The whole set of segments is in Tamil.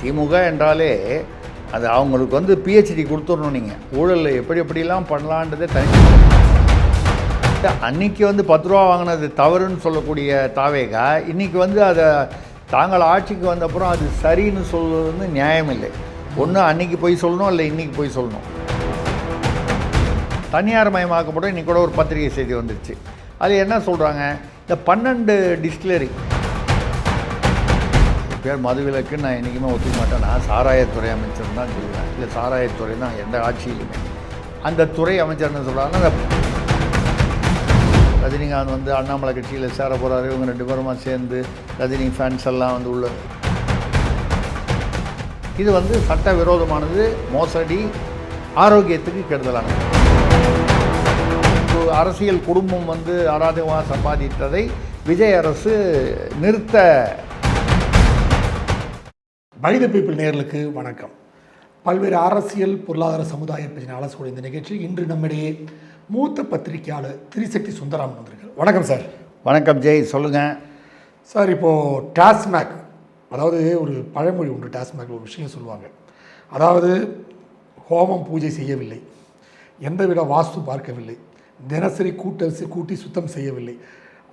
திமுக என்றாலே அது அவங்களுக்கு வந்து பிஹெச்டி கொடுத்துடணும். நீங்கள் ஊழலில் எப்படிலாம் பண்ணலான்றதே தனி. அன்றைக்கி வந்து 10 ரூபா வாங்கினது தவறுன்னு சொல்லக்கூடிய தாவேகா இன்றைக்கி வந்து அதை தாங்கள் ஆட்சிக்கு வந்தப்புறம் அது சரின்னு சொல்வது வந்து நியாயம் இல்லை. ஒன்று அன்றைக்கி போய் சொல்லணும், இல்லை இன்றைக்கி போய் சொல்லணும். தனியார் மயமாக்கப்படும் இன்றைக்கி கூட ஒரு பத்திரிகை செய்தி வந்துருச்சு. அது என்ன சொல்கிறாங்க, இந்த 12 டிஸ்டிலரி பேர் மதுவிலக்குன்னு நான் என்றைக்குமே ஒத்துக்க மாட்டேன். நான் சாராயத்துறை அமைச்சர் தான் சொல்லுவேன். இல்லை சாராயத்துறை தான் எந்த ஆட்சியிலுமே. அந்த துறை அமைச்சர் என்ன சொல்கிறாங்கன்னா, அந்த ரஜினிகாந்த் வந்து அண்ணாமலை கட்சியில் சேர போகிறாரு, இவங்க 2 பேருமா சேர்ந்து ரஜினி ஃபேன்ஸ் எல்லாம் வந்து உள்ள இது வந்து சட்ட விரோதமானது, மோசடி, ஆரோக்கியத்துக்கு கெடுதலானது. அரசியல் குடும்பம் வந்து அராஜகமாக சம்பாதித்ததை விஜய் அரசு நிறுத்த. பை தி பீப்பிள் நேயர்களுக்கு வணக்கம். பல்வேறு அரசியல் பொருளாதார சமுதாய பிரச்சனை அலசக்கூடிய இந்த நிகழ்ச்சி இன்று நம்மிடையே மூத்த பத்திரிகையாளர் திரிசக்தி சுந்தராமன் வந்திருக்கார். வணக்கம் சார். வணக்கம் ஜெய், சொல்லுங்கள் சார். இப்போது டாஸ்மாக், அதாவது ஒரு பழமொழி உண்டு, டாஸ்மாக் ஒரு விஷயம் சொல்லுவாங்க. அதாவது ஹோமம் பூஜை செய்யவில்லை, எந்தவித வாஸ்து பார்க்கவில்லை, தினசரி கூட்டி சுத்தம் செய்யவில்லை,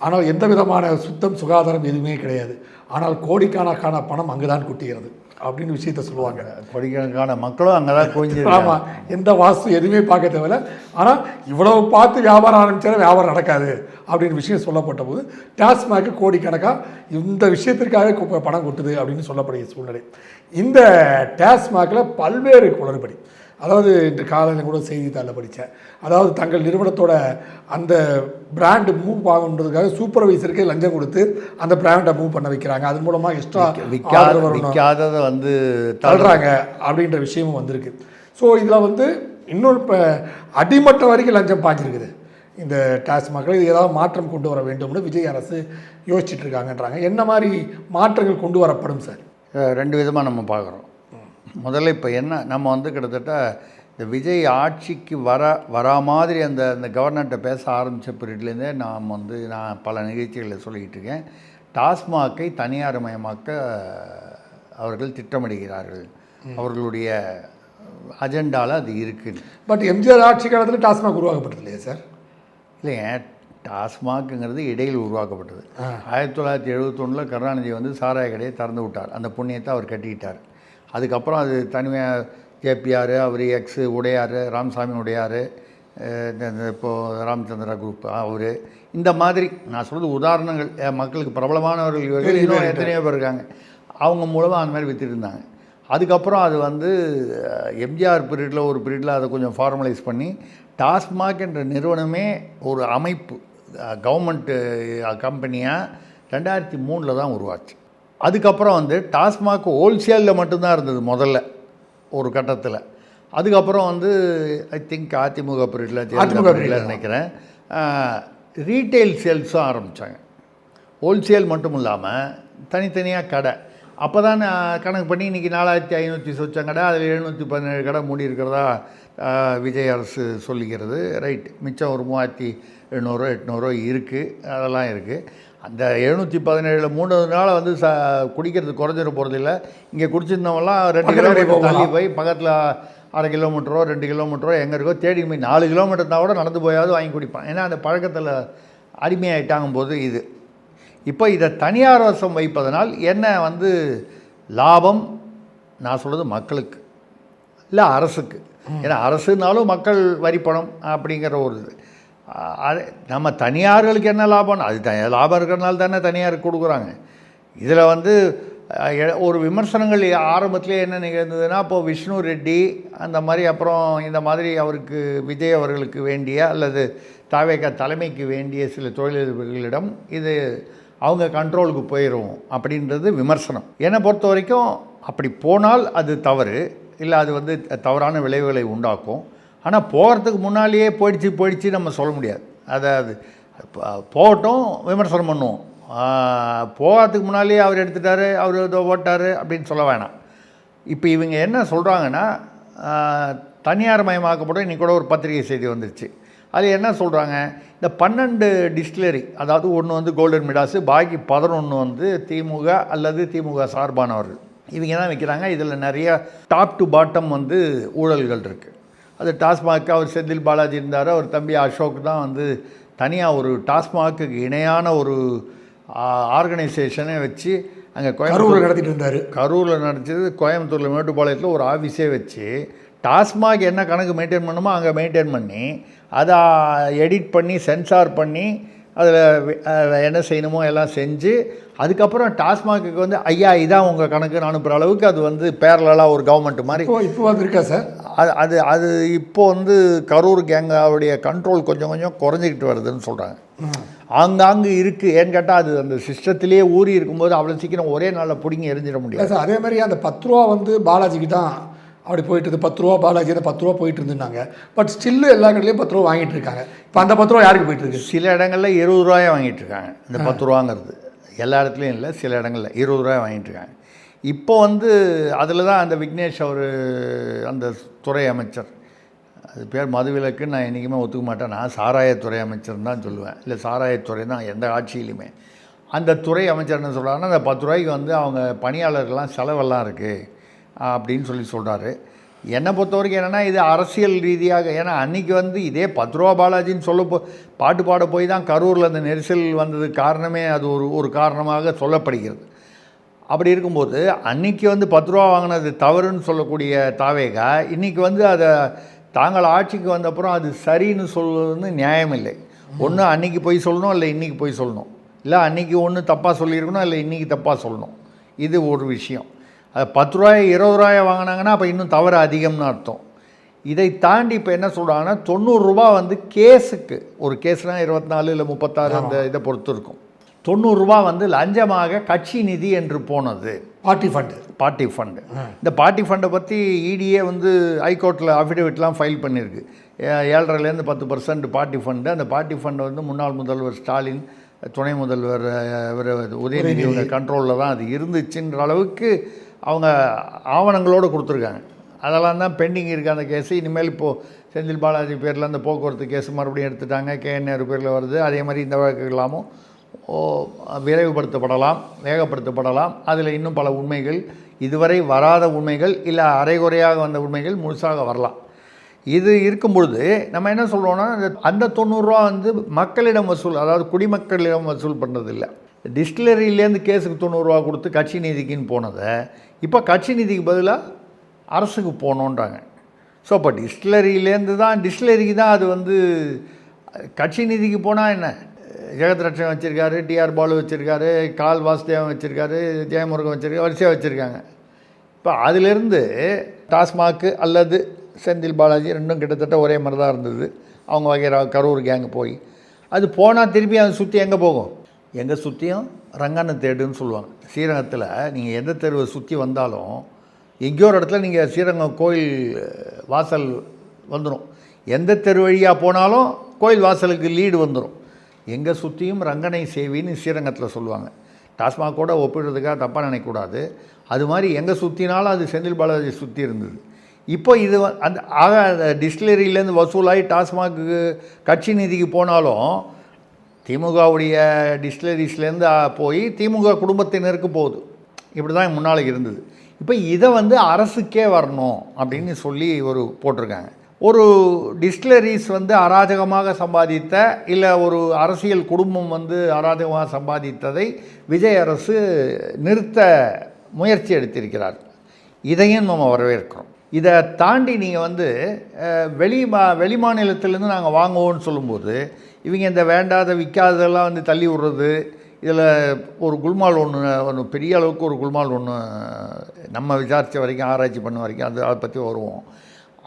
ஆனால் எந்த விதமான சுத்தம் சுகாதாரம் எதுவுமே கிடையாது, ஆனால் கோடிக்கணக்கான பணம் அங்கே தான் கொட்டுகிறது அப்படின்னு விஷயத்த சொல்லுவாங்க. கோடிக்கணக்கான மக்களும் அங்கே தான் குவிஞ்சு. ஆமாம், எந்த வாஸ்து எதுவுமே பார்க்க தேவையில்லை, ஆனால் இவ்வளவு பார்த்து வியாபாரம் ஆரம்பித்தாலும் வியாபாரம் நடக்காது அப்படின்னு விஷயம் சொல்லப்பட்ட போது டாஸ்மாக் கோடிக்கணக்காக இந்த விஷயத்திற்காக பணம் கொட்டுது அப்படின்னு சொல்லப்படுகிற சூழ்நிலை. இந்த டாஸ்மாகில் பல்வேறு குளறுபடி, அதாவது இன்று காலையில் கூட செய்தித்தாளில் படித்தேன். அதாவது தங்கள் நிறுவனத்தோட அந்த பிராண்டு மூவ் ஆகுன்றதுக்காக சூப்பர்வைசருக்கு லஞ்சம் கொடுத்து அந்த பிராண்டை மூவ் பண்ண வைக்கிறாங்க. அது மூலமாக எக்ஸ்ட்ரா விற்காததை வந்து தள்ளுறாங்க அப்படின்ற விஷயமும் வந்திருக்கு. ஸோ இதில் வந்து இன்னொரு இப்போ அடிமட்டம் வரைக்கும் லஞ்சம் பாய்ச்சிருக்குது இந்த டாஸ்மாகில். இது ஏதாவது மாற்றம் கொண்டு வர வேண்டும்னு விஜய் அரசு யோசிச்சுட்டு இருக்காங்கன்றாங்க. என்ன மாதிரி மாற்றங்கள் கொண்டு வரப்படும் சார்? 2 விதமாக நம்ம பார்க்குறோம். முதல்ல இப்போ என்ன, நம்ம வந்து கிட்டத்தட்ட இந்த விஜய் ஆட்சிக்கு வரா மாதிரி அந்த கவர்னர்கிட்ட பேச ஆரம்பித்த பீரியட்லேருந்தே நான் பல நிகழ்ச்சிகளில் சொல்லிக்கிட்டு இருக்கேன். டாஸ்மாகை தனியார் மயமாக்க அவர்கள் திட்டமிடுகிறார்கள், அவர்களுடைய அஜெண்டாவில் அது இருக்குது. பட் எம்ஜிஆர் ஆட்சி காலத்தில் டாஸ்மாக் உருவாக்கப்பட்டது இல்லையா சார்? இல்லைங்க, டாஸ்மாக்ங்கிறது இடையில் உருவாக்கப்பட்டது. 1971 கருணாநிதி வந்து சாராய கடையை திறந்து விட்டார். அந்த புண்ணியத்தை அவர் கட்டிக்கிட்டார். அதுக்கப்புறம் அது தனிமையாக கேபிஆர், அவர் எக்ஸு உடையார், ராமசாமி உடையார், இப்போது ராமச்சந்திரா குரூப் அவர், இந்த மாதிரி நான் சொல்கிறது உதாரணங்கள். மக்களுக்கு பிரபலமானவர்கள் இவர்கள் இன்னும் எத்தனையோ பேர் இருக்காங்க. அவங்க மூலமாக அந்த மாதிரி விற்றுட்டு இருந்தாங்க. அதுக்கப்புறம் அது வந்து எம்ஜிஆர் பீரியடில் ஒரு பீரியடில் அதை கொஞ்சம் ஃபார்மலைஸ் பண்ணி டாஸ்மாக் என்ற நிறுவனமே ஒரு அமைப்பு, கவர்மெண்ட்டு கம்பெனியாக 2003 தான் உருவாச்சு. அதுக்கப்புறம் வந்து டாஸ்மாக் ஹோல்சேலில் மட்டும்தான் இருந்தது முதல்ல ஒரு கட்டத்தில். அதுக்கப்புறம் வந்து ஐ திங்க் அதிமுக பீரியடில் நினைக்கிறேன் ரீட்டெயில் சேல்ஸும் ஆரம்பித்தாங்க. ஹோல்சேல் மட்டும் இல்லாமல் தனித்தனியாக கடை. அப்போ தான் கணக்கு பண்ணி இன்றைக்கி 4500 சொச்சம் கடை, அதில் 717 கடை மூடி இருக்கிறதா விஜய் அரசு சொல்லிக்கிறது. ரைட், மிச்சம் ஒரு 3700 800 இருக்குது, அதெல்லாம் இருக்குது. அந்த 717 3 நாள் வந்து குடிக்கிறது குறைஞ்சிட போகிறதில்ல. இங்கே குடிச்சிருந்தவங்களாம் 2 கிலோமீட்டர் தள்ளி போய் பக்கத்தில் 1/2 கிலோமீட்டரோ 2 கிலோமீட்டரோ எங்கே இருக்கோ தேடி போய் 4 கிலோமீட்டர் தான் கூட நடந்து போயாவது வாங்கி குடிப்பான். ஏன்னா அந்த பழக்கத்தில் அடிமையாயிட்டாகும் போது இது. இப்போ இதை தனியார் வசம் வைப்பதனால் என்ன வந்து லாபம்? நான் சொல்கிறது மக்களுக்கு இல்லை அரசுக்கு. ஏன்னா அரசுனாலும் மக்கள் வரிப்பணம் அப்படிங்கிற ஒரு இது. அது நம்ம தனியார்களுக்கு என்ன லாபம்? அது லாபம் இருக்கிறனால தானே தனியாருக்கு கொடுக்குறாங்க. இதில் வந்து ஒரு விமர்சனங்கள் ஆரம்பத்திலே என்ன நிகழ்ந்ததுன்னா, இப்போது விஷ்ணு ரெட்டி அந்த மாதிரி, அப்புறம் இந்த மாதிரி அவருக்கு விஜய் அவர்களுக்கு வேண்டிய அல்லது தாவேகா தலைமைக்கு வேண்டிய சில தொழிலதிபர்களிடம் இது அவங்க கண்ட்ரோலுக்கு போயிடும் அப்படின்றது விமர்சனம். என்னை பொறுத்த வரைக்கும் அப்படி போனால் அது தவறு இல்லை, அது வந்து தவறான விளைவுகளை உண்டாக்கும். ஆனால் போகிறதுக்கு முன்னாலேயே போயிடுச்சு நம்ம சொல்ல முடியாது. அதாவது போகட்டும், விமர்சனம் பண்ணுவோம். போகிறதுக்கு முன்னாலேயே அவர் எடுத்துட்டார், அவர் இதோ ஓட்டார் அப்படின்னு சொல்ல வேணாம். இப்போ இவங்க என்ன சொல்கிறாங்கன்னா, தனியார் மயமாக்கப்படும் இன்றைக்கி கூட ஒரு பத்திரிகை செய்தி வந்துருச்சு. அது என்ன சொல்கிறாங்க, இந்த 12 டிஸ்டிலரி, அதாவது ஒன்று வந்து கோல்டன் மிடாஸு, பாக்கி 11 வந்து திமுக அல்லது திமுக சார்பானவர்கள். இவங்க தான் விற்கிறாங்க. இதில் நிறைய டாப் டு பாட்டம் வந்து ஊழல்கள் இருக்குது. அது டாஸ்மாக் அவர் செந்தில் பாலாஜி இருந்தார், அவர் தம்பி அசோக் தான் வந்து தனியாக ஒரு டாஸ்மாக்கு இணையான ஒரு ஆர்கனைசேஷனை வச்சு அங்கே கரூரில் நடத்திட்டு இருந்தார். கரூரில் நடத்தியது, கோயம்புத்தூரில் மேட்டுப்பாளையத்தில் ஒரு ஆஃபீஸே வச்சு டாஸ்மாக் என்ன கணக்கு மெயின்டைன் பண்ணுமோ அங்கே மெயின்டைன் பண்ணி அதை எடிட் பண்ணி சென்சார் பண்ணி அதில் என்ன செய்யணுமோ எல்லாம் செஞ்சு அதுக்கப்புறம் டாஸ்மாக்கு வந்து ஐயா இதான் உங்கள் கணக்குன்னு அனுப்புகிற அளவுக்கு அது வந்து பேரலாக ஒரு கவர்மெண்ட் மாதிரி இப்போ வந்திருக்கா சார். அது இப்போது வந்து கரூர் கேங்காவுடைய கண்ட்ரோல் கொஞ்சம் கொஞ்சம் குறைஞ்சிக்கிட்டு வருதுன்னு சொல்கிறாங்க. ஆங்காங்கு இருக்குது. ஏன்னு கேட்டால் அது அந்த சிஸ்டத்திலேயே ஊறி இருக்கும்போது அவ்வளோ சீக்கிரம் ஒரே நாளில் பிடிங்கி எரிஞ்சிட முடியாது சார். அதே மாதிரி அந்த 10 ரூபா வந்து பாலாஜிக்கு தான் அப்படி போயிட்டு இருக்குது. 10 ரூபா பாலாஜி அந்த 10 ரூபா போயிட்டு இருந்தாங்க. பட் ஸ்டில்லு எல்லா கடையிலையும் 10 ரூபா வாங்கிட்டு இருக்காங்க. இப்போ அந்த 10 ரூபா யாருக்கு போயிட்டு இருக்கு? சில இடங்களில் 20 ரூபாயை வாங்கிட்டு இருக்காங்க. இந்த 10 ரூபாங்கிறது எல்லா இடத்துலையும் இல்லை, சில இடங்களில் 20 ரூபாய் வாங்கிட்டு இருக்காங்க. இப்போ வந்து அதில் தான் அந்த விக்னேஷ் அவர் அந்த துறை அமைச்சர், அது பேர் மதுவிலக்குன்னு நான் என்றைக்குமே ஒத்துக்க மாட்டேன். நான் சாராயத்துறை அமைச்சர் தான் சொல்லுவேன். இல்லை சாராயத்துறை தான் எந்த ஆட்சியிலையுமே. அந்த துறை அமைச்சர் என்ன சொல்கிறாங்கன்னா, அந்த 10 ரூபாய்க்கு வந்து அவங்க பணியாளர்கள்லாம் செலவெல்லாம் இருக்குது அப்படின்னு சொல்கிறாரு. என்னை பொறுத்த வரைக்கும் என்னென்னா, இது அரசியல் ரீதியாக, ஏன்னா அன்றைக்கி வந்து இதே 10 ரூபா பாலாஜின்னு பாட்டு பாட போய் தான் கரூரில் அந்த நெரிசல் வந்ததுக்கு காரணமே அது ஒரு காரணமாக சொல்லப்படுகிறது. அப்படி இருக்கும்போது அன்றைக்கி வந்து 10 ரூபா வாங்கினது தவறுன்னு சொல்லக்கூடிய தாவேகா இன்றைக்கி வந்து அதை தாங்கள் ஆட்சிக்கு வந்தப்புறம் அது சரின்னு சொல்வது நியாயம் இல்லை. ஒன்று அன்றைக்கி போய் சொல்லணும், இல்லை இன்றைக்கி போய் சொல்லணும். இல்லை அன்றைக்கி ஒன்று தப்பாக சொல்லியிருக்கணும், இல்லை இன்றைக்கி தப்பாக சொல்லணும். இது ஒரு விஷயம். அது 10 ரூபாய் 20 ரூபாயை வாங்கினாங்கன்னா அப்போ இன்னும் தவறு அதிகம்னு அர்த்தம். இதை தாண்டி இப்போ என்ன சொல்கிறாங்கன்னா, 90 ரூபா வந்து கேஸுக்கு, ஒரு கேஸ்னால் 24 இல்லை 36 அந்த இதை பொறுத்து இருக்கும். 90 ரூபா வந்து லஞ்சமாக கட்சி நிதி என்று போனது. Party fund. இந்த பார்ட்டி ஃபண்டை பற்றி இடியே வந்து ஹைகோர்ட்டில் அஃபிடவிட்லாம் ஃபைல் பண்ணியிருக்கு. 7.5லேருந்து 10% பார்ட்டி ஃபண்டு. அந்த பார்ட்டி ஃபண்டு வந்து முன்னாள் முதல்வர் ஸ்டாலின், துணை முதல்வர் உதயநிதி கண்ட்ரோலில் தான் அது இருந்துச்சுன்ற அளவுக்கு அவங்க ஆவணங்களோடு கொடுத்துருக்காங்க. அதெல்லாம் தான் பெண்டிங் இருக்குது அந்த கேஸு. இனிமேல் இப்போது செந்தில் பாலாஜி பேரில் அந்த போக்குவரத்து கேஸு மறுபடியும் எடுத்துட்டாங்க. KNR பேரில் வருது. அதே மாதிரி இந்த வழக்குகளாமும் விரைவுபடுத்தப்படலாம், வேகப்படுத்தப்படலாம். அதில் இன்னும் பல உண்மைகள், இதுவரை வராத உண்மைகள், இல்லை அரைகுறையாக வந்த உண்மைகள் முழுசாக வரலாம். இது இருக்கும் பொழுது நம்ம என்ன சொல்கிறோன்னா, அந்த 90 ரூபா வந்து மக்களிடம் வசூல், அதாவது குடிமக்களிடம் வசூல் பண்ணுறதில்லை. டிஸ்டிலரியிலேருந்து கேஸுக்கு 90 ரூபா கொடுத்து கட்சி நிதிக்குன்னு போனதை இப்போ கட்சி நிதிக்கு பதிலாக அரசுக்கு போகணுன்றாங்க. ஸோ இப்போ டிஸ்டிலரிக்கு தான் அது வந்து கட்சி நிதிக்கு போனால் என்ன, ஜெகத் ரட்சன் வச்சுருக்காரு, டிஆர் பாலு வச்சுருக்காரு, கால் வாசுதேவன் வச்சுருக்காரு, ஜெயமுருகன் வச்சுருக்காரு, வரிசையாக வச்சுருக்காங்க. இப்போ அதிலிருந்து டாஸ்மாக்கு அல்லது செந்தில் பாலாஜி ரெண்டும் கிட்டத்தட்ட ஒரே மாதிரி தான் இருந்தது. அவங்க வகைரா கரூர் கேங்கு போய் அது போனால் திருப்பி அதை சுற்றி எங்கே போகும்? எங்கே சுற்றியும் ரங்கண்ண தேடுன்னு சொல்லுவாங்க. ஸ்ரீரங்கத்தில் நீங்கள் எந்த தெருவை சுற்றி வந்தாலும் எங்கேயோ ஒரு இடத்துல நீங்கள் ஸ்ரீரங்கம் கோயில் வாசல் வந்துடும். எந்த தெரு வழியாக போனாலும் கோயில் வாசலுக்கு லீடு வந்துடும். எங்கே சுற்றியும் ரங்கனை சேவின்னு ஸ்ரீரங்கத்தில் சொல்லுவாங்க. டாஸ்மாகோட ஒப்பிடுறதுக்காக தப்பாக நினைக்கக்கூடாது. அது மாதிரி எங்கே சுற்றினாலும் அது செந்தில் பாலாஜி சுற்றி இருந்தது. இப்போ இது அந்த டிஸ்டிலரியிலேருந்து வசூலாகி டாஸ்மாக்கு கட்சி நிதிக்கு போனாலும் திமுகவுடைய டிஸ்டிலரிஸ்லேருந்து போய் திமுக குடும்பத்தினருக்கு போகுது. இப்படி தான் முன்னால் இருந்தது. இப்போ இதை வந்து அரசுக்கே வரணும் அப்படின்னு சொல்லி போட்டிருக்காங்க. ஒரு டிஸ்டிலரிஸ் வந்து அராஜகமாக சம்பாதித்த, இல்லை ஒரு அரசியல் குடும்பம் வந்து அராஜகமாக சம்பாதித்ததை விஜய் அரசு நிறுத்த முயற்சி எடுத்திருக்கிறார். இதையும் நம்ம வரவேற்கிறோம். இதை தாண்டி நீங்கள் வந்து வெளி மாநிலத்திலேருந்து நாங்கள் வாங்குவோன்னு சொல்லும்போது இவங்க இந்த வேண்டாத விற்காததெல்லாம் வந்து தள்ளி விடுறது. இதில் ஒரு குல்மால் ஒன்று பெரிய அளவுக்கு ஒரு குல்மால் ஒன்று நம்ம விசாரித்த வரைக்கும், ஆராய்ச்சி பண்ண வரைக்கும் அதை பற்றி வருவோம்.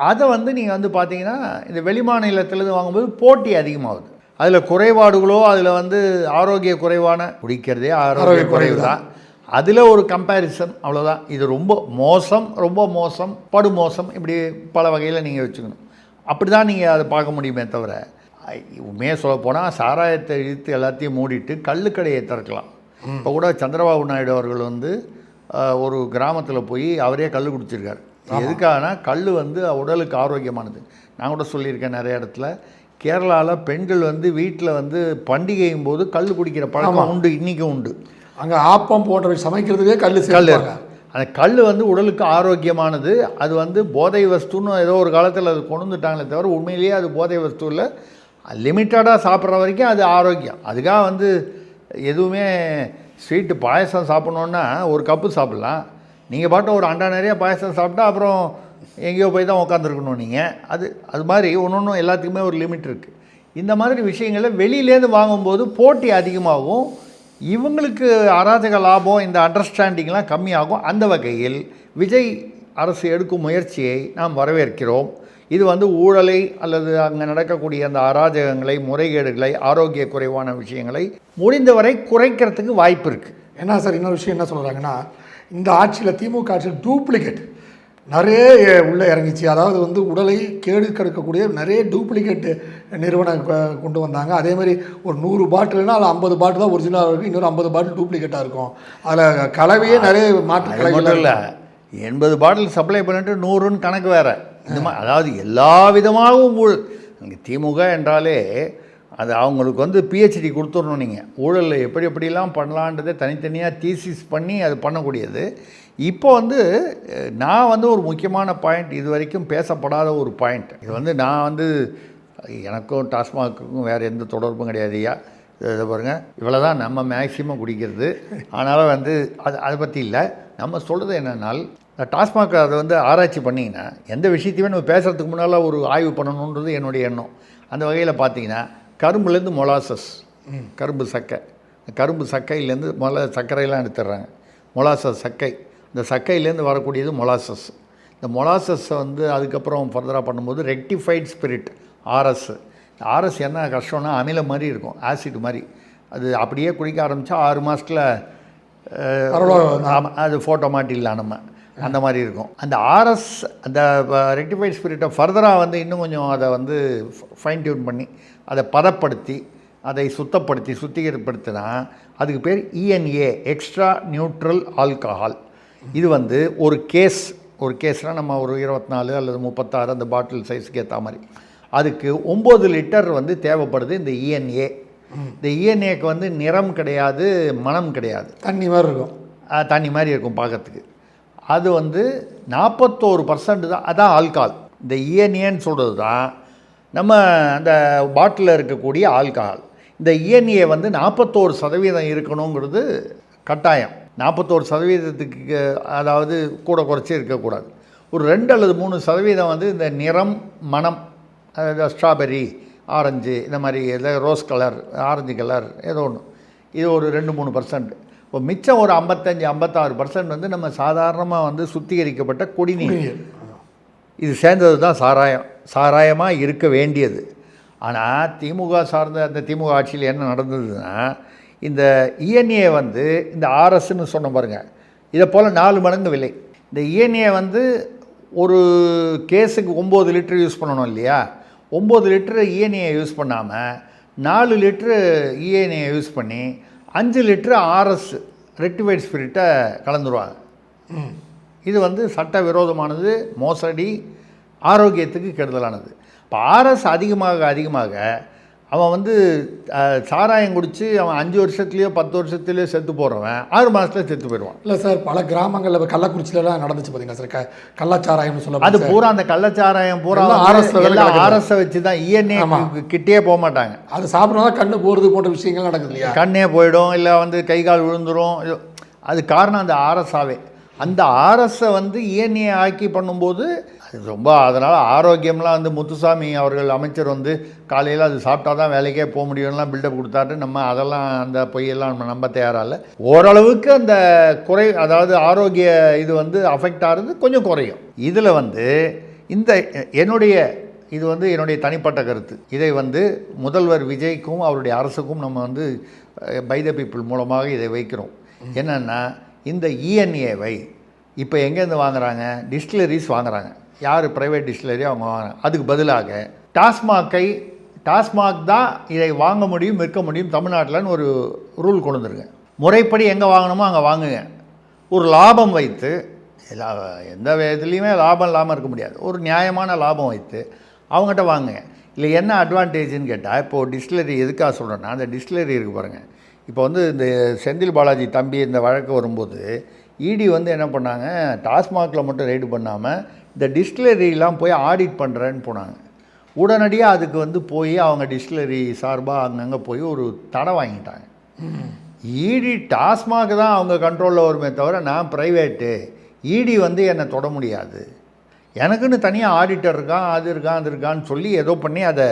அதை வந்து நீங்கள் வந்து பார்த்தீங்கன்னா இந்த வெளி மாநிலத்திலேருந்து வாங்கும்போது போட்டி அதிகமாகுது. அதில் குறைபாடுகளோ, அதில் வந்து ஆரோக்கிய குறைவான, குடிக்கிறதே ஆரோக்கிய குறைவு தான், அதில் ஒரு கம்பேரிசன், அவ்வளோதான். இது ரொம்ப மோசம், படுமோசம், இப்படி பல வகையில் நீங்கள் வச்சுக்கணும். அப்படி தான் நீங்கள் அதை பார்க்க முடியுமே தவிர, உண்மையாக சொல்ல போனால் சாராயத்தை இழுத்து எல்லாத்தையும் மூடிட்டு கள்ளுக்கடையை திறக்கலாம். இப்போ கூட சந்திரபாபு நாயுடு அவர்கள் வந்து ஒரு கிராமத்தில் போய் அவரே கல் குடிச்சிருக்காரு. எதுக்காகனா கல் வந்து உடலுக்கு ஆரோக்கியமானது. நான் கூட சொல்லியிருக்கேன் நிறைய இடத்துல. கேரளாவில் பெண்கள் வந்து வீட்டில் வந்து பண்டிகையும் போது கல் குடிக்கிற பழக்கம் உண்டு, இன்றைக்கும் உண்டு. அங்கே ஆப்பம் போன்றவை சமைக்கிறதுக்கே கல் அந்த கல் வந்து உடலுக்கு ஆரோக்கியமானது. அது வந்து போதை வஸ்துன்னு ஏதோ ஒரு காலத்தில் அது கொண்டு வந்துட்டாங்களே தவிர உண்மையிலேயே அது போதை வஸ்து இல்லை. லிமிட்டடாக சாப்பிட்ற வரைக்கும் அது ஆரோக்கியம். அதுக்காக வந்து எதுவுமே ஸ்வீட்டு பாயசம் சாப்பிட்ணுன்னா ஒரு கப்பு சாப்பிட்லாம். நீங்கள் பாட்டு ஒரு அண்டா நிறைய பாயசம் சாப்பிட்டா அப்புறம் எங்கேயோ போய் தான் உட்காந்துருக்கணும் நீங்கள். அது மாதிரி ஒன்று எல்லாத்துக்குமே ஒரு லிமிட் இருக்குது. இந்த மாதிரி விஷயங்களை வெளியிலேருந்து வாங்கும்போது போட்டி அதிகமாகும். இவங்களுக்கு அராஜக லாபம், இந்த அண்டர்ஸ்டாண்டிங்லாம் கம்மியாகும். அந்த வகையில் விஜய் அரசு எடுக்கும் முயற்சியை நாம் வரவேற்கிறோம். இது வந்து ஊழலை அல்லது அங்கே நடக்கக்கூடிய அந்த அராஜகங்களை, முறைகேடுகளை, ஆரோக்கிய குறைவான விஷயங்களை முடிந்தவரை குறைக்கிறதுக்கு வாய்ப்பு இருக்குது. என்ன சார், இன்னொரு விஷயம் என்ன சொல்கிறாங்கன்னா, இந்த ஆட்சியில் திமுக ஆட்சியில் டூப்ளிகேட் நிறைய உள்ளே இறங்கிச்சு. அதாவது வந்து உடலை கேடு கெடுக்கக்கூடிய நிறைய டூப்ளிகேட் நிறுவனம் கொண்டு வந்தாங்க. அதே மாதிரி ஒரு 100 பாட்டில்னா அதில் 50 பாட்டில் தான் ஒரிஜினலாக இருக்கும், இன்னொரு 50 பாட்டில் டூப்ளிகேட்டாக இருக்கும். அதில் கலவையே நிறைய மாற்று கலவை இல்லை. 80 பாட்டில் சப்ளை பண்ணிட்டு 100ன்னு கணக்கு வேறு. இந்த மாதிரி அதாவது எல்லா விதமாகவும் ஊழல். இங்கே திமுக என்றாலே அது அவங்களுக்கு வந்து பிஹெச்டி கொடுத்துடணும். நீங்கள் ஊழலில் எப்படி எப்படிலாம் பண்ணலான்றதை தனித்தனியாக தீசிஸ் பண்ணி அது பண்ணக்கூடியது. இப்போ வந்து நான் வந்து ஒரு முக்கியமான பாயிண்ட், இது வரைக்கும் பேசப்படாத ஒரு பாயிண்ட். இது வந்து நான் வந்து எனக்கும் டாஸ்மாக்குக்கும் வேறு எந்த தொடர்பும் கிடையாதுயா. இதை பாருங்கள், இவ்வளோ தான் நம்ம மேக்சிமம் குடிக்கிறது. அதனால் வந்து அதை பற்றி இல்லை. நம்ம சொல்கிறது என்னென்னால், டாஸ்மாக் அதை வந்து ஆராய்ச்சி பண்ணிங்கன்னா எந்த விஷயத்தையுமே நம்ம பேசுகிறதுக்கு முன்னால் ஒரு ஆய்வு பண்ணணுன்றது என்னுடைய எண்ணம். அந்த வகையில் பார்த்தீங்கன்னா கரும்புலேருந்து மொலாசஸ், கரும்பு சக்கையிலேருந்து சர்க்கரையெல்லாம் எடுத்துடுறாங்க. மொலாசஸ் சக்கை, இந்த சக்கையிலேருந்து வரக்கூடியது மொலாசஸ். இந்த மொலாசஸை வந்து அதுக்கப்புறம் ஃபர்தராக பண்ணும்போது ரெக்டிஃபைட் ஸ்பிரிட், ஆர்எஸ் என்ன கஷ்டம்னா அமிலம் மாதிரி இருக்கும், ஆசிட் மாதிரி. அது அப்படியே குடிக்க ஆரம்பித்தா 6 மாதத்தில் அது ஃபோட்டோ மாட்டிடலாம் நம்ம, அந்த மாதிரி இருக்கும். அந்த ஆர்எஸ், அந்த ரெக்டிஃபைட் ஸ்பிரிட்டை ஃபர்தராக வந்து இன்னும் கொஞ்சம் அதை வந்து ஃபைன் டியூன் பண்ணி அதை பதப்படுத்தி அதை சுத்திகரிப்படுத்தினா அதுக்கு பேர் இஎன்ஏ, எக்ஸ்ட்ரா நியூட்ரல் ஆல்கஹால். இது வந்து ஒரு கேஸ்னால் நம்ம ஒரு 24 அல்லது 36 அந்த பாட்டில் சைஸுக்கு ஏற்ற மாதிரி அதுக்கு 9 லிட்டர் வந்து தேவைப்படுது. இந்த இஎன்ஏ, இந்த இஎன்ஏக்கு வந்து நிறம் கிடையாது, மனம் கிடையாது, தண்ணி மாதிரி இருக்கும் பார்க்கறதுக்கு. அது வந்து 41% தான், அதான் ஆல்கஹால். இந்த இஎன்ஏன்னு சொல்கிறது தான் நம்ம அந்த பாட்டிலில் இருக்கக்கூடிய ஆல்கஹால். இந்த இஎன்ஏ வந்து 41% இருக்கணுங்கிறது கட்டாயம். 41%, அதாவது கூட குறைச்சி இருக்கக்கூடாது. ஒரு 2 அல்லது 3% வந்து இந்த நிறம், மனம், அதாவது ஸ்ட்ராபெரி, ஆரஞ்சு, இந்த மாதிரி எதாவது ரோஸ் கலர், ஆரஞ்சு கலர், ஏதோ ஒன்று, இது ஒரு 2-3%. இப்போ மிச்சம் ஒரு 55-56% வந்து நம்ம சாதாரணமாக வந்து சுத்திகரிக்கப்பட்ட குடிநீர். இது சேர்ந்தது தான் சாராயமாக இருக்க வேண்டியது. ஆனால் திமுக சார்ந்த அந்த திமுக ஆட்சியில் என்ன நடந்ததுன்னா, இந்த இஎன்ஏ வந்து இந்த ஆர்எஸ்ன்னு சொன்ன பாருங்கள், இதை போல் 4 மடங்கு விலை. இந்த இஎன்ஏ வந்து ஒரு கேஸுக்கு 9 லிட்டர் யூஸ் பண்ணணும் இல்லையா? 9 லிட்டரு இஎன்ஏ யூஸ் பண்ணாமல் 4 லிட்டரு இஎன்ஏ யூஸ் பண்ணி 5 லிட்டரு ஆர்எஸ் ரெக்டிஃபைட் ஸ்பிரிட்டை கலந்துருவாங்க. இது வந்து சட்ட விரோதமானது, மோசடி, ஆரோக்கியத்துக்கு கெடுதலானது. இப்போ ஆர்எஸ் அதிகமாக அவன் வந்து சாராயம் குடித்து அவன் 5 வருஷத்துலேயோ 10 வருஷத்துலேயோ செத்து போகிறவன் 6 மாதத்துல செத்து போயிடுவான். இல்லை சார், பல கிராமங்களில் கள்ளக்குறிச்சியிலலாம் நடந்துச்சு பார்த்தீங்கன்னா சார், கள்ளச்சாராயம்னு சொல்ல அது பூரா அந்த கள்ளச்சாராயம் பூரா ஆர்எஸை வச்சு தான், இஎன்ஏ கிட்டே போக மாட்டாங்க. அது சாப்பிட்றதா கண்ணு போகிறது போன்ற விஷயங்கள் நடக்குது இல்லையா? கண்ணே போயிடும், இல்லை வந்து கை கால் விழுந்துடும். அது காரணம் அந்த ஆர்எஸ்ஸாவே. அந்த ஆர்எஸை வந்து இஎன்ஏ ஆக்கி பண்ணும்போது அது ரொம்ப, அதனால் ஆரோக்கியம்லாம் வந்து முத்துசாமி அவர்கள் அமைச்சர் வந்து காலையில் அது சாப்பிட்டா தான் வேலைக்கே போக முடியும்லாம் பில்டப் கொடுத்தாரு. நம்ம அதெல்லாம் அந்த பொய்யெல்லாம் நம்ம நம்ப தயாராக இல்லை. ஓரளவுக்கு அந்த அதாவது ஆரோக்கிய இது வந்து அஃபெக்ட் ஆகிறது கொஞ்சம் குறையும். இதில் வந்து இந்த இது வந்து என்னுடைய தனிப்பட்ட கருத்து. இதை வந்து முதல்வர் விஜய்க்கும் அவருடைய அரசுக்கும் நம்ம வந்து பை த பீப்புள் மூலமாக இதை வைக்கிறோம். என்னென்னா, இந்த இஎன்ஏவை இப்போ எங்கேருந்து வாங்குறாங்க? டிஸ்டிலரிஸ் வாங்குறாங்க. யார் ப்ரைவேட் டிஸ்டிலரி அவங்க வாங்குறாங்க. அதுக்கு பதிலாக டாஸ்மாக் தான் இதை வாங்க முடியும், விற்க முடியும் தமிழ்நாட்டில்னு ஒரு ரூல் கொண்டு வந்துருங்க. முறைப்படி எங்கே வாங்கணுமோ அங்கே வாங்குங்க. ஒரு லாபம் வைத்து, எந்த விதத்துலேயுமே லாபம் இல்லாமல் இருக்க முடியாது, ஒரு நியாயமான லாபம் வைத்து அவங்ககிட்ட வாங்குங்க. இல்லை என்ன அட்வான்டேஜ்னு கேட்டால், இப்போது டிஸ்டிலரி எதுக்காக சொல்கிறேன்னா, அந்த டிஸ்டிலரி இருக்குது பாருங்கள், இப்போ வந்து இந்த செந்தில் பாலாஜி தம்பி இந்த வழக்கு வரும்போது இடி வந்து என்ன பண்ணாங்க, டாஸ்மாகில் மட்டும் ரெய்டு பண்ணாமல் இந்த டிஸ்டிலரிலாம் போய் ஆடிட் பண்ணுறேன்னு போனாங்க. உடனடியாக அதுக்கு வந்து போய் அவங்க டிஸ்டிலரி சார்பாக அங்கங்கே போய் ஒரு தடை வாங்கிட்டாங்க. இடி டாஸ்மாக் தான் அவங்க கண்ட்ரோலில் வருமே தவிர நான் ப்ரைவேட்டு, இடி வந்து என்னை தொட முடியாது, எனக்குன்னு தனியாக ஆடிட்டர் இருக்கான், அது இருக்கான் அது இருக்கான்னு சொல்லி ஏதோ பண்ணி அதை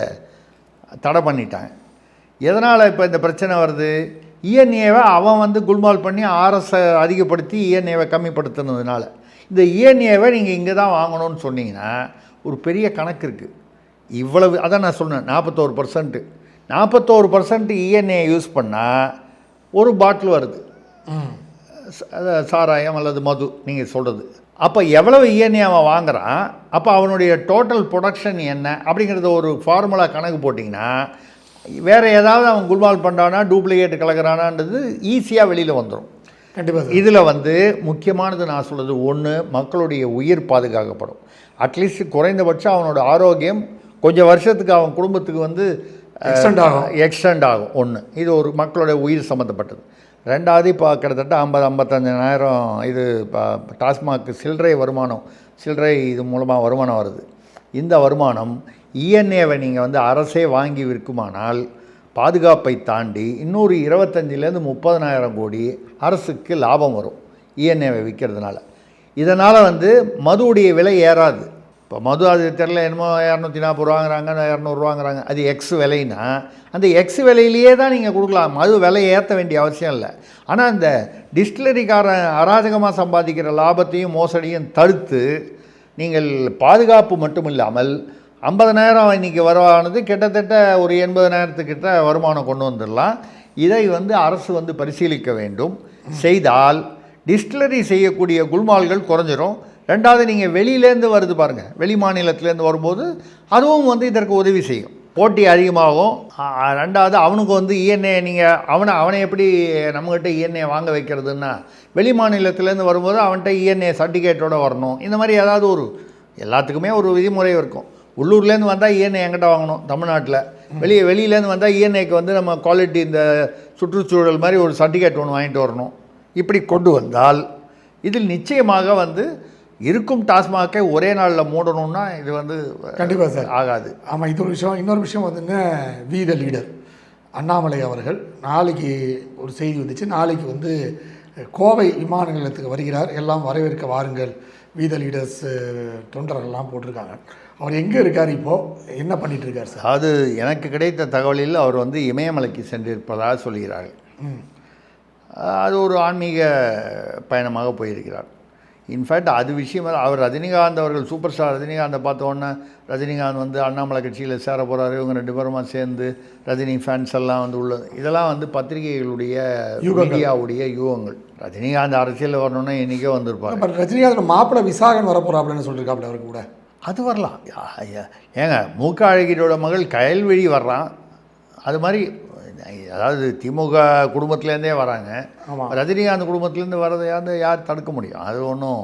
தடை பண்ணிட்டாங்க. எதனால் இப்போ இந்த பிரச்சனை வருது? இஎன்ஏவை அவன் வந்து குல்மால் பண்ணி ஆர்எஸை அதிகப்படுத்தி இஎன்ஏவை கம்மிப்படுத்துனதுனால. இந்த இஎன்ஏவை நீங்கள் இங்கே தான் வாங்கணும்னு சொன்னீங்கன்னா ஒரு பெரிய கணக்கு இருக்குது. இவ்வளவு அதான் நான் சொன்னேன், 41%. 41% இஎன்ஏ யூஸ் பண்ணால் ஒரு பாட்டில் வருது சாராயம் அல்லது மது நீங்கள் சொல்கிறது. அப்போ எவ்வளவு இஎன்ஏ அவன் வாங்குறான், அப்போ அவனுடைய டோட்டல் ப்ரொடக்ஷன் என்ன அப்படிங்கிறத ஒரு ஃபார்முலா கணக்கு போட்டிங்கன்னா வேறு ஏதாவது அவன் குல்மால் பண்ணுறானா டூப்ளிகேட் கலக்கிறானான்றது ஈஸியாக வெளியில் வந்துடும். கண்டிப்பாக இதில் வந்து முக்கியமானது நான் சொல்கிறது, ஒன்று மக்களுடைய உயிர் பாதுகாக்கப்படும். அட்லீஸ்ட் குறைந்தபட்சம் அவனோட ஆரோக்கியம் கொஞ்சம் வருஷத்துக்கு அவன் குடும்பத்துக்கு வந்து எக்ஸ்டெண்ட் ஆகும். ஒன்று, இது ஒரு மக்களுடைய உயிர் சம்மந்தப்பட்டது. ரெண்டாவது, இப்போ கிட்டத்தட்ட 50-55,000 இது இப்போ டாஸ்மாக் சில்லறை வருமானம், சில்லறை இது மூலமாக வருமானம் வருது. இந்த வருமானம் இஎன்ஏவை நீங்கள் வந்து அரசே வாங்கி விற்குமானால் பாதுகாப்பை தாண்டி இன்னொரு 25,000-30,000 கோடி அரசுக்கு லாபம் வரும் இஎன்ஏவை விற்கிறதுனால. இதனால் வந்து மதுவுடைய விலை ஏறாது. இப்போ மது அது தெரில என்னமோ 240 ரூபாங்கிறாங்க, 200 ரூபாங்கிறாங்க, அது எக்ஸ் விலைன்னா அந்த எக்ஸ் விலையிலேயே தான் நீங்கள் கொடுக்கலாம். மது விலை ஏற்ற வேண்டிய அவசியம் இல்லை. ஆனால் இந்த டிஸ்டிலரிக்காரன் அராஜகமாக சம்பாதிக்கிற லாபத்தையும் மோசடியும் தடுத்து நீங்கள் பாதுகாப்பு மட்டும் இல்லாமல் 50,000 இன்றைக்கி வருவானது கிட்டத்தட்ட ஒரு 80,000 வருமானம் கொண்டு வந்துடலாம். இதை வந்து அரசு வந்து பரிசீலிக்க வேண்டும். செய்தால் டிஸ்டிலரி செய்யக்கூடிய குல்மால்கள் குறைஞ்சிரும். ரெண்டாவது, நீங்கள் வெளியிலேருந்து வருது பாருங்கள், வெளி மாநிலத்திலேருந்து வரும்போது அதுவும் வந்து இதற்கு உதவி செய்யும், போட்டி அதிகமாகும். ரெண்டாவது, அவனுக்கு வந்து இஎன்ஏ நீங்கள் அவனை எப்படி நம்மகிட்ட இஎன்ஏ வாங்க வைக்கிறதுன்னா, வெளி மாநிலத்திலேருந்து வரும்போது அவன்கிட்ட இஎன்ஏ சர்டிஃபிகேட்டோடு வரணும். இந்த மாதிரி ஏதாவது ஒரு எல்லாத்துக்குமே ஒரு விதிமுறை இருக்கும். உள்ளூர்லேருந்து வந்தால் இஎன்ஏ எங்கிட்ட வாங்கணும் தமிழ்நாட்டில், வெளியிலேருந்து வந்தால் இஎன்ஏக்கு வந்து நம்ம குவாலிட்டி இந்த சுற்றுச்சூழல் மாதிரி ஒரு சர்டிஃபிகேட் ஒன்று வாங்கிட்டு வரணும். இப்படி கொண்டு வந்தால் இதில் நிச்சயமாக வந்து இருக்கும் டாஸ்மாகை ஒரே நாளில் மூடணும்னா இது வந்து கண்டிப்பாக சார் ஆகாது. ஆமாம், இது ஒரு விஷயம். இன்னொரு விஷயம் வந்துங்க, வி த லீடர் அண்ணாமலை அவர்கள் நாளைக்கு ஒரு செய்தி வந்துச்சு, நாளைக்கு வந்து கோவை விமான நிலையத்துக்கு வருகிறார், எல்லாம் வரவேற்க வாருங்கள், வி த லீடர்ஸ் தொண்டர்கள்லாம் போட்டிருக்காங்க. அவர் எங்கே இருக்கார், இப்போது என்ன பண்ணிகிட்டு இருக்கார் சார்? அது எனக்கு கிடைத்த தகவலில் அவர் வந்து இமயமலைக்கு சென்றிருப்பதாக சொல்கிறார்கள். அது ஒரு ஆன்மீக பயணமாக போயிருக்கிறார். இன்ஃபேக்ட் அது விஷயம் அவர் ரஜினிகாந்த் அவர்கள் சூப்பர் ஸ்டார் ரஜினிகாந்தை பார்த்தோன்னே ரஜினிகாந்த் வந்து அண்ணாமலை கட்சியில் சேர போகிறாரு, இவங்க 2 பேருமா சேர்ந்து ரஜினி ஃபேன்ஸ் எல்லாம் வந்து உள்ளது, இதெல்லாம் வந்து பத்திரிகைகளுடைய மீடியாவுடைய யூகங்கள். ரஜினிகாந்த் அரசியலில் வரணுன்னா இன்றைக்கே வந்திருப்பார். பட் ரஜினிகாந்த் மாப்பிள்ளை விசாகன் வரப்போகிறாப்லன்னு சொல்லியிருக்காப்புல அவருக்கு கூட. அது வரலாம். ஏங்க மூக்க அழகிரியோட மகள் கயல்விழி வர்றான், அது மாதிரி அதாவது திமுக குடும்பத்துலேருந்தே வராங்க. ரஜினிகாந்த் குடும்பத்துலேருந்து வர்றதை யார் தடுக்க முடியும்? அது ஒன்றும்,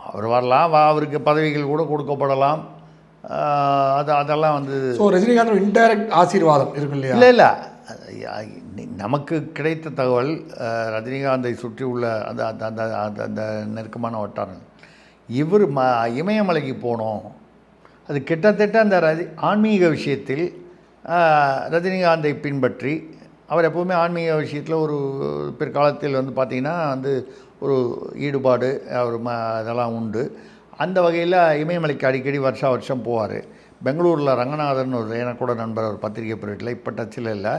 அவர் வரலாம், அவருக்கு பதவிகள் கூட கொடுக்கப்படலாம். அதெல்லாம் வந்து ரஜினிகாந்த் இன்டைரக்ட் ஆசீர்வாதம் இருக்கு இல்லையா? இல்லை நமக்கு கிடைத்த தகவல் ரஜினிகாந்தை சுற்றி உள்ள அந்த அந்த அந்த நெருக்கமான வட்டாரங்கள், இவர் இமயமலைக்கு போனோம், அது கிட்டத்தட்ட அந்த ஆன்மீக விஷயத்தில் ரஜினிகாந்தை பின்பற்றி அவர் எப்போவுமே ஆன்மீக விஷயத்தில் ஒரு பிற்காலத்தில் வந்து பார்த்திங்கன்னா வந்து ஒரு ஈடுபாடு அவர் அதெல்லாம் உண்டு. அந்த வகையில் இமயமலைக்கு அடிக்கடி வருஷம் போவார். பெங்களூரில் ரங்கநாதன் ஒரு எனக்கு கூட நண்பர், ஒரு பத்திரிகை பிரிவில் இப்போ டச்சில் இல்லை,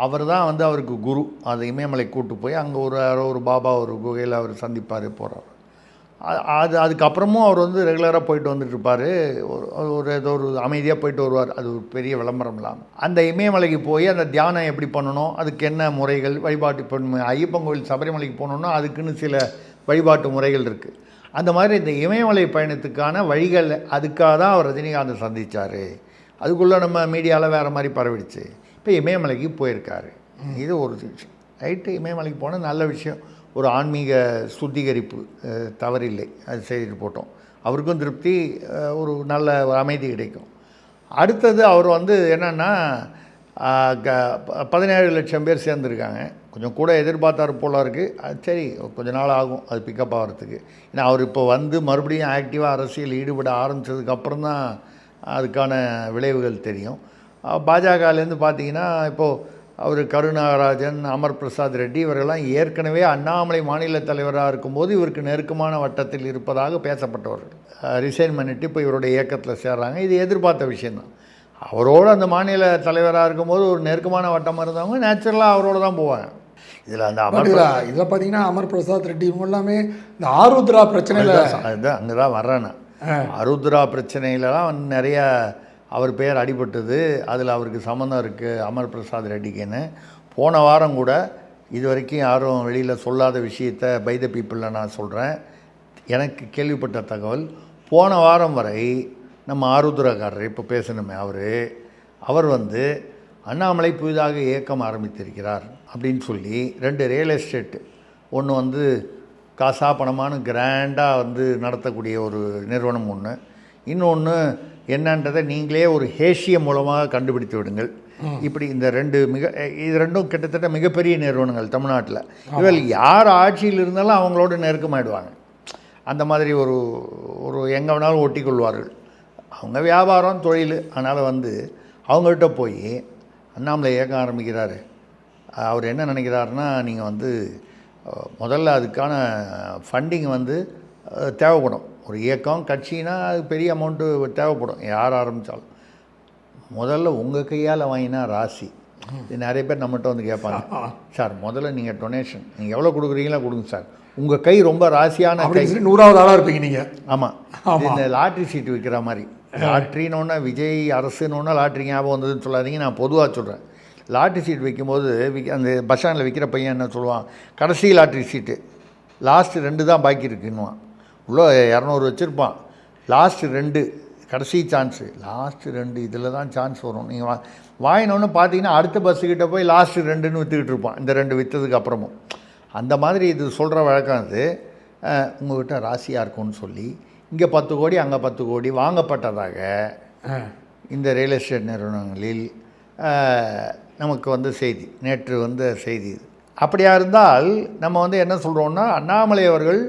அவர் தான் வந்து அவருக்கு குரு. அது இமயமலை கூட்டு போய் அங்கே ஒரு பாபா ஒரு குகையில் அவர் சந்திப்பார், போகிறார். அதுக்கப்புறமும் அவர் வந்து ரெகுலராக போயிட்டு வந்துட்டு இருப்பார். ஏதோ ஒரு அமைதியாக போயிட்டு வருவார். அது ஒரு பெரிய விளம்பரம் இல்லாமல் அந்த இமயமலைக்கு போய் அந்த தியானம் எப்படி பண்ணணும், அதுக்கு என்ன முறைகள், வழிபாட்டு ஐயப்பன் கோவில் சபரிமலைக்கு போகணுன்னா அதுக்குன்னு சில வழிபாட்டு முறைகள் இருக்குது. அந்த மாதிரி இந்த இமயமலை பயணத்துக்கான வழிகள், அதுக்காக தான் அவர் ரஜினிகாந்தை சந்தித்தார். அதுக்குள்ளே நம்ம மீடியாவில் வேறு மாதிரி பரவிடுச்சு. இப்போ இமயமலைக்கு போயிருக்காரு, இது ஒரு விஷயம். ரைட்டு, இமயமலைக்கு போனால் நல்ல விஷயம், ஒரு ஆன்மீக சுத்திகரிப்பு, தவறில்லை, அது செய்துட்டு போட்டோம். அவருக்கும் திருப்தி, ஒரு நல்ல அமைதி கிடைக்கும். அடுத்தது அவர் வந்து என்னென்னா 17 லட்சம் பேர் சேர்ந்துருக்காங்க கொஞ்சம் கூட எதிர்பார்த்தாரு போல இருக்குது. அது சரி, கொஞ்ச நாள் ஆகும் அது பிக்கப் ஆகிறதுக்கு. ஏன்னா அவர் இப்போ வந்து மறுபடியும் ஆக்டிவாக அரசியல் ஈடுபட ஆரம்பித்ததுக்கப்புறம் தான் அதுக்கான விளைவுகள் தெரியும். பாஜகலேருந்து பார்த்தீங்கன்னா இப்போது அவர் கருநாகராஜன், அமர் பிரசாத் ரெட்டி இவர்கள்லாம் ஏற்கனவே அண்ணாமலை மாநில தலைவராக இருக்கும்போது இவருக்கு நெருக்கமான வட்டத்தில் இருப்பதாக பேசப்பட்டவர்கள் ரிசைன் பண்ணிவிட்டு இப்போ இவருடைய இயக்கத்தில் சேர்றாங்க. இது எதிர்பார்த்த விஷயந்தான். அவரோடு அந்த மாநில தலைவராக இருக்கும்போது ஒரு நெருக்கமான வட்டமாக இருந்தவங்க நேச்சுரலாக அவரோட தான் போவாங்க. இதில் அந்த இதில் பார்த்தீங்கன்னா அமர் பிரசாத் ரெட்டி இவங்க எல்லாமே இந்த ஆருத்ரா பிரச்சனையில் அதுதான் அங்கே தான் வர்றேன் நான். ஆருத்ரா பிரச்சனையிலலாம் வந்து நிறைய அவர் பேர் அடிபட்டது. அதில் அவருக்கு சம்மந்தம் இருக்குது அமர் பிரசாத் ரெட்டிக்குன்னு. போன வாரம் கூட இது வரைக்கும் யாரும் வெளியில் சொல்லாத விஷயத்தை பை த பீப்புளில் நான் சொல்கிறேன். எனக்கு கேள்விப்பட்ட தகவல், போன வாரம் வரை நம்ம ஆருத்ராக்காரர் இப்போ பேசணுமே அவர் வந்து அண்ணாமலை புதிதாக இயக்கம் ஆரம்பித்திருக்கிறார் அப்படின்னு சொல்லி 2 ரியல் எஸ்டேட்டு, ஒன்று வந்து காசா பணமான கிராண்டாக வந்து நடத்தக்கூடிய ஒரு நிறுவனம் ஒன்று, இன்னொன்று என்னன்றதை நீங்களே ஒரு ஹேஷியம் மூலமாக கண்டுபிடித்து விடுங்கள். இப்படி இந்த இது ரெண்டும் கிட்டத்தட்ட மிகப்பெரிய நிறுவனங்கள் தமிழ்நாட்டில். இவள் யார் ஆட்சியில் இருந்தாலும் அவங்களோட நெருக்கமாயிடுவாங்க. அந்த மாதிரி ஒரு எங்கே வேணாலும் ஒட்டி கொள்வார்கள். அவங்க வியாபாரம் தொழில். அதனால் வந்து அவங்கள்ட்ட போய் அண்ணாமலை இயக்கம் ஆரம்பிக்கிறாரு, அவர் என்ன நினைக்கிறாருன்னா, நீங்கள் வந்து முதல்ல அதுக்கான ஃபண்டிங் வந்து தேவைப்படும். ஒரு இயக்கம் கட்சினா அது பெரிய அமௌண்ட்டு தேவைப்படும் யார் ஆரம்பித்தாலும். முதல்ல உங்கள் கையால் வாங்கினா ராசி. இது நிறைய பேர் நம்மகிட்ட வந்து கேட்பாங்க, சார் முதல்ல நீங்கள் டொனேஷன் நீங்கள் எவ்வளோ கொடுக்குறீங்களோ கொடுங்க சார், உங்கள் கை ரொம்ப ராசியான கை, 100வது ஆளாக இருப்பீங்க நீங்கள். ஆமாம், இந்த லாட்ரி சீட்டு விற்கிற மாதிரி. லாட்ரின்னு விஜய் அரசுன்னு லாட்ரி ஞாபகம் வந்ததுன்னு சொல்லாதீங்க, நான் பொதுவாக சொல்கிறேன். லாட்ரி சீட் வைக்கும்போது அந்த பஸ் ஸ்டாண்டில் விற்கிற பையன் என்ன சொல்லுவான், கடைசி லாட்ரி சீட்டு லாஸ்ட்டு 2 தான் பாக்கி இருக்குன்னுவான். உள்ளே 200 வச்சுருப்பான், லாஸ்ட்டு 2 கடைசி சான்ஸு, லாஸ்ட்டு 2 இதில் தான் சான்ஸ் வரும். நீங்கள் வாங்கினோன்னு பார்த்தீங்கன்னா அடுத்த பஸ்ஸுக்கிட்ட போய் லாஸ்ட்டு 2ன்னு விற்றுக்கிட்டு இருப்பான், இந்த 2 விற்றதுக்கு அப்புறமும். அந்த மாதிரி இது சொல்கிற வழக்கம். அது உங்கள்கிட்ட ராசியாக இருக்கும்னு சொல்லி இங்கே 10 கோடி அங்கே 10 கோடி வாங்கப்பட்டதாக இந்த ரியல் எஸ்டேட் நிறுவனங்களில் நமக்கு வந்து செய்தி, நேற்று வந்த செய்தி இது. அப்படியா இருந்தால் நம்ம வந்து என்ன சொல்கிறோன்னா, அண்ணாமலை அவர்கள்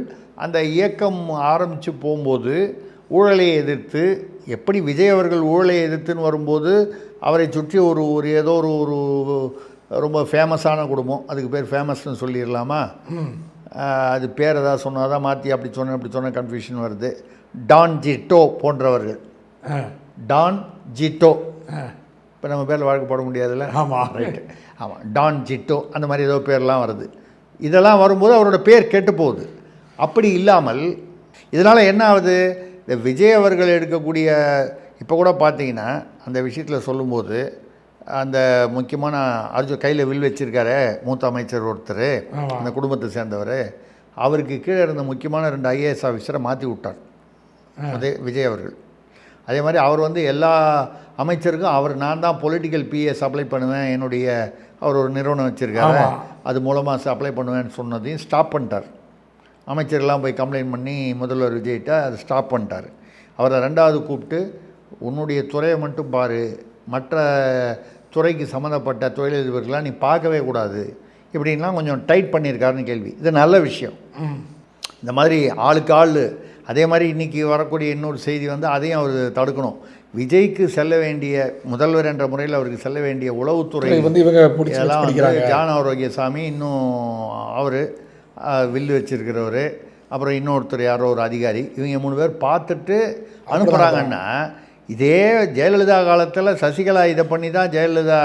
அந்த இயக்கம் ஆரம்பித்து போகும்போது ஊழலை எதிர்த்து, எப்படி விஜய் அவர்கள் ஊழலை எதிர்த்துன்னு வரும்போது அவரை சுற்றி ஒரு ஏதோ ஒரு ரொம்ப ஃபேமஸான குடும்பம், அதுக்கு பேர் ஃபேமஸ்னு சொல்லிடலாமா, அது பேர் ஏதாவது சொன்னால் தான் மாற்றி அப்படி சொன்ன கன்ஃபியூஷன் வருது. டான் ஜிட்டோ போன்றவர்கள், டான் ஜிட்டோ, இப்போ நம்ம பேரில் வழக்கு போட முடியாதுல்ல. ஆமாம், ரைட்டு, ஆமாம், டான் ஜிட்டோ அந்த மாதிரி ஏதோ பேர்லாம் வருது. இதெல்லாம் வரும்போது அவரோட பேர் கெட்டு போகுது. அப்படி இல்லாமல் இதனால் என்ன ஆகுது, இந்த விஜய் அவர்கள் எடுக்கக்கூடிய, இப்போ கூட பார்த்தீங்கன்னா அந்த விஷயத்தில் சொல்லும்போது அந்த முக்கியமான அர்ஜுன் கையில் வில் வச்சுருக்காரு மூத்த அமைச்சர் ஒருத்தர், அந்த குடும்பத்தை சேர்ந்தவர், அவருக்கு கீழே இருந்த முக்கியமான 2 IAS ஆஃபீஸரை மாற்றி விட்டார் அதே விஜய் அவர்கள். அதே மாதிரி அவர் வந்து எல்லா அமைச்சருக்கும் நான் தான் பொலிட்டிக்கல் PA சப்ளை பண்ணுவேன், அவர் ஒரு நிறுவனம் வச்சுருக்காரு, அது மூலமாக சப்ளை பண்ணுவேன்னு சொன்னதையும் ஸ்டாப் பண்ணிட்டார். அமைச்சர்லாம் போய் கம்ப்ளைண்ட் பண்ணி முதல்வர் விஜய்கிட்ட அதை ஸ்டாப் பண்ணிட்டார். அவரை 2வது கூப்பிட்டு, உன்னுடைய துறையை மட்டும் பாரு, மற்ற துறைக்கு சம்மந்தப்பட்ட தொழிலதிபர்கள்லாம் நீ பார்க்கவே கூடாது, இப்படின்லாம் கொஞ்சம் டைட் பண்ணியிருக்காருன்னு கேள்வி. இது நல்ல விஷயம். இந்த மாதிரி ஆளுக்கு ஆள். அதே மாதிரி இன்றைக்கி வரக்கூடிய இன்னொரு செய்தி வந்து அதையும் அவர் தடுக்கணும். விஜய்க்கு செல்ல வேண்டிய, முதல்வர் என்ற முறையில் அவருக்கு செல்ல வேண்டிய உளவுத்துறை வந்து இவங்க இதெல்லாம் வந்து ஜான் ஆரோக்கியசாமி, இன்னும் அவர் வில்லு வச்சுருக்கிறவர், அப்புறம் இன்னொருத்தர் யாரோ ஒரு அதிகாரி, இவங்க 3 பேர் பார்த்துட்டு அனுப்புகிறாங்கன்னா, இதே ஜெயலலிதா காலத்தில் சசிகலா இதை பண்ணி தான் ஜெயலலிதா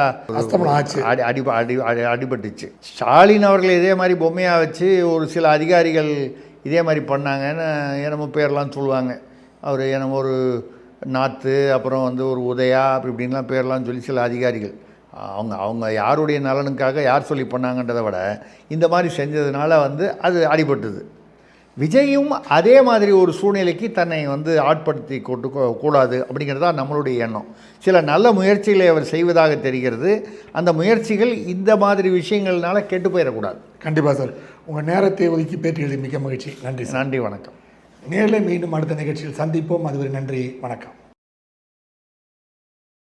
அடிபட்டுச்சு. ஸ்டாலின் அவர்கள் இதே மாதிரி பொம்மையாக வச்சு ஒரு சில அதிகாரிகள் இதே மாதிரி பண்ணாங்கன்னு என்னமோ பேர்லாம் சொல்லுவாங்க. அவர் என்னமோ ஒரு நாத்து, அப்புறம் வந்து ஒரு உதயா, அப்படி இப்படின்லாம் பேர்லாம் சொல்லி சில அதிகாரிகள் அவங்க யாருடைய நலனுக்காக யார் சொல்லி பண்ணாங்கன்றதை விட இந்த மாதிரி செஞ்சதுனால வந்து அது அடிபட்டுது. விஜயும் அதே மாதிரி ஒரு சூழ்நிலைக்கு தன்னை வந்து ஆட்படுத்தி கொண்டு கூடாது அப்படிங்கிறதா நம்மளுடைய எண்ணம். சில நல்ல முயற்சிகளை அவர் செய்வதாக தெரிகிறது. அந்த முயற்சிகள் இந்த மாதிரி விஷயங்கள்னால கெட்டு போயிடக்கூடாது. கண்டிப்பாக சார், உங்கள் நேரத்தை ஒதுக்கி பேட்டியது மிக மகிழ்ச்சி. நன்றி. நன்றி, வணக்கம். நேரில் மீண்டும் அடுத்த நிகழ்ச்சியில் சந்திப்போம். அதுவரை நன்றி, வணக்கம்.